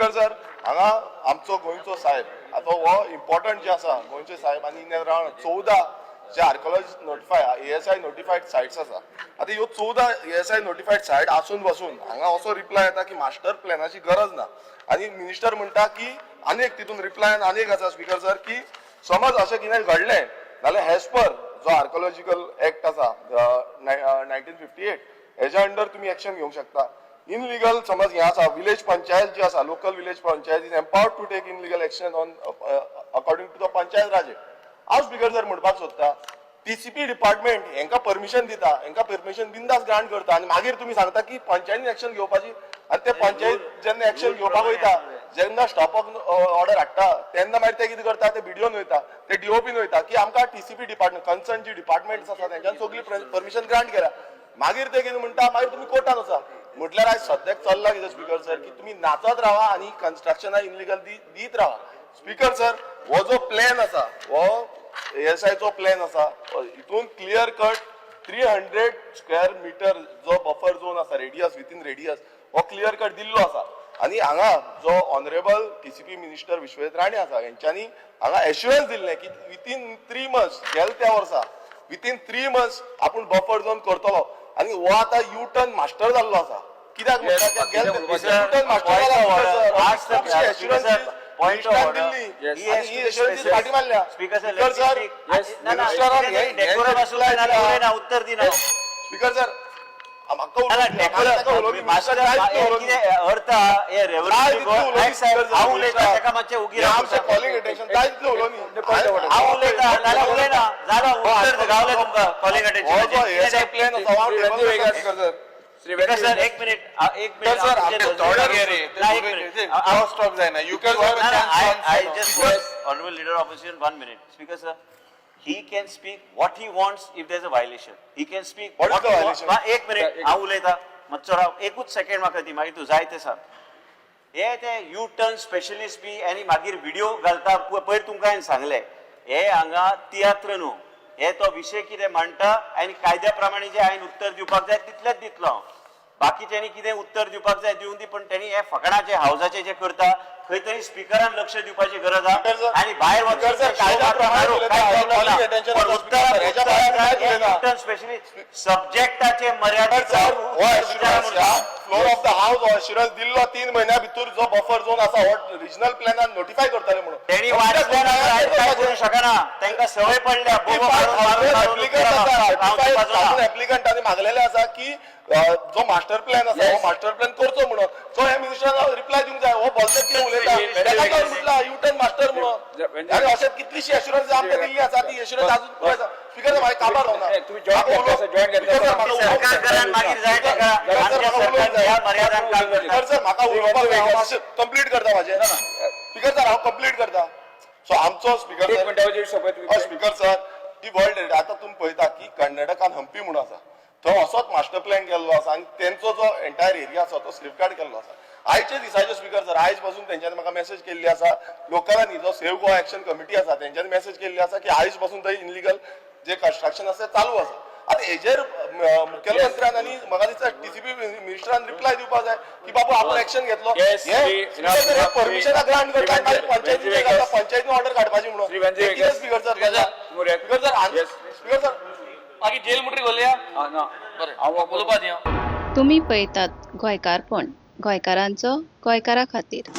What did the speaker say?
Speaker sir हांगा आमचो गोंयचो साहेब आतां हो इम्पॉर्टंट जे आसा गोंयचे साहेब आनी इन अराउंड 14 जे archaeologist notify ASI notified sites आसा आतां ह्यो 14 ASI नोटिफाईड सायट आसून बसून हांगा असो रिप्लाय येता की मास्टर प्लॅनाची गरज ना आनी मिनिस्टर म्हणटा की आनीक तितून रिप्लायन आनीक आसा स्पीकर सर की समज अशें कितें घडलें जाल्यार एज पर जो आर्कोलॉजिकल एक्ट आसा 1958 हेज्या अंडर तुमी एक्शन घेवंक शकता. इनलिगल समज हे आसा विलेज पंचायत जी आसा local village panchayat is empowered to take illegal action on according to the Panchayat Raj act. हांव स्पीकर सर म्हणपाक सोदता TCP डिपार्टमेंट हेंका परमिशन दिता हेंका परमिशन बिंदास ग्रांट करता आनी मागीर तुमी सांगता की पंचायतीन एक्शन घेवपाची आनी ते पंचायत जेन्ना एक्शन घेवपाक वयता जेन्ना स्टॉप ऑर्डर हाडटा तेन्ना मागीर ते कितें करता ते BDOन वयता ते DOPन वयता की आमकां TCP डिपार्टमेंट कन्सर्न जी डिपार्टमेंट्स आसा तेंच्यान सगळी परमिशन ग्रांट केल्या मागीर ते कितें म्हणटा मागीर तुमी कोर्टान वचा. म्हटल्यार आयज सद्याक चल्ला कितें स्पीकर सर की तुमी नाचत रावा आनी कन्स्ट्रक्शना इनलिगल दीत रावा. स्पीकर सर हो जो प्लॅन आसा हो ASI चो प्लॅन आसा हितून क्लियर कट 300 स्क्वेअर मिटर जो बफर झोन आसा रेडियस विथीन रेडियस हो क्लियर कट दिल्लो आसा आनी हांगा जो honourable TCP minister Vishwesh Rane आसा हेंच्यांनी हांगा एश्युरन्स दिल्लें की विथीन 3 मंथ्स गेल्या त्या वर्सा विथीन 3 मंथ्स आपूण बफर झोन करतलो आनी हो आतां U-टर्न मास्टर जाल्लो आसा. कित्याक U-टर्न मास्टर जाला पॉइंट ऑफ ऑर्डर फाटी मारल्या स्पीकर सर उत्तर दिना स्पीकर सर एक minute sir honorable leader of opposition 1 minute speaker sir he can speak what he wants if there is a violation he can speak what is the violation एक minute हांव उलयता मातसो एकूच second म्हाका दी मागीर तूं जाय ते सांग हे ते U-टर्न स्पेशलिस्ट बी आनी मागीर व्हिडिओ घालता पयर तुमकां हांवें सांगलें हे हांगा तियात्र न्हू हे तो विशय कितें मांडटा आनी कायद्या प्रमाणे जे हांवें उत्तर दिवपाक जाय तितलेंच दितलो हांव बाकीच्यांनी कितें उत्तर दिवपाक जाय दिवून दी पण तेणी हे फकाणाचे हावजाचे जे करता खंय तरी स्पिकरान लक्ष दिवपाची गरज आसा आनी भायर वचून कायद्या प्रमाणे स्पेशलिस्ट सब्जेक्टाचे मर्यादित floor of the house assurance दिल्लो 3 महिन्या भितर जो बफर झोन आसा हो रिजनल प्लॅनान नोटिफाय करताले म्हणून तेणी वाचल्या काय करू शकना तांकां सवय पडल्या एप्लिकंटांनी मागलेले आसा की जो मास्टर प्लॅन आसा हो मास्टर प्लॅन करचो म्हणून सो हे मिनिस्टरान रिप्लाय दिवंक जाय हो बोलतात कितें उलयता म्हटला U-टर्न मास्टर म्हणून आनी अशें कितलीशी एश्युरन्स आमकां दिल्ली आसा ती एश्युरन्स अजून स्पीकर म्हाका काबार रावना म्हाका उलोवपाक कंप्लीट करता म्हाजें स्पीकर सर हांव कंप्लीट करता. सो आमचो स्पीकर सर ही वर्ल्ड आतां तुमी पळयता की कर्नाटकान हंपी म्हणून आसा थंय असोच मास्टर प्लॅन केल्लो आसा आनी तेंचो जो एंटायर एरिया आसा तो स्लिपकार्ड केल्लो आसा. आयचे दिसाचे स्पीकर सर आयज पासून तेंच्यांनी म्हाका मेसेज केल्ली आसा लोकलांनी जो सेव्ह गोवा एक्शन कमिटी आसा तेंच्यांनी मेसेज केल्ली आसा की आयज पासून थंय इनलिगल जे कन्स्ट्रक्शन आसा चालू आसा. आतां हेजेर मुख्यमंत्र्यान आनी म्हाका दिसता TCP मिनिस्टरान रिप्लाय दिवपाक जाय की बाबा आपण एक्शन घेतलो हे परमिशन ग्रांट करता मागीर पंचायतीन ऑर्डर काडपाची म्हणून स्पीकर सर मागीर जेल मुट्री घालया बरें उलोवपाक दिया. तुम्ही पळयतात गोंयकारपण गोंयकारांचो गोंयकारा खातीर.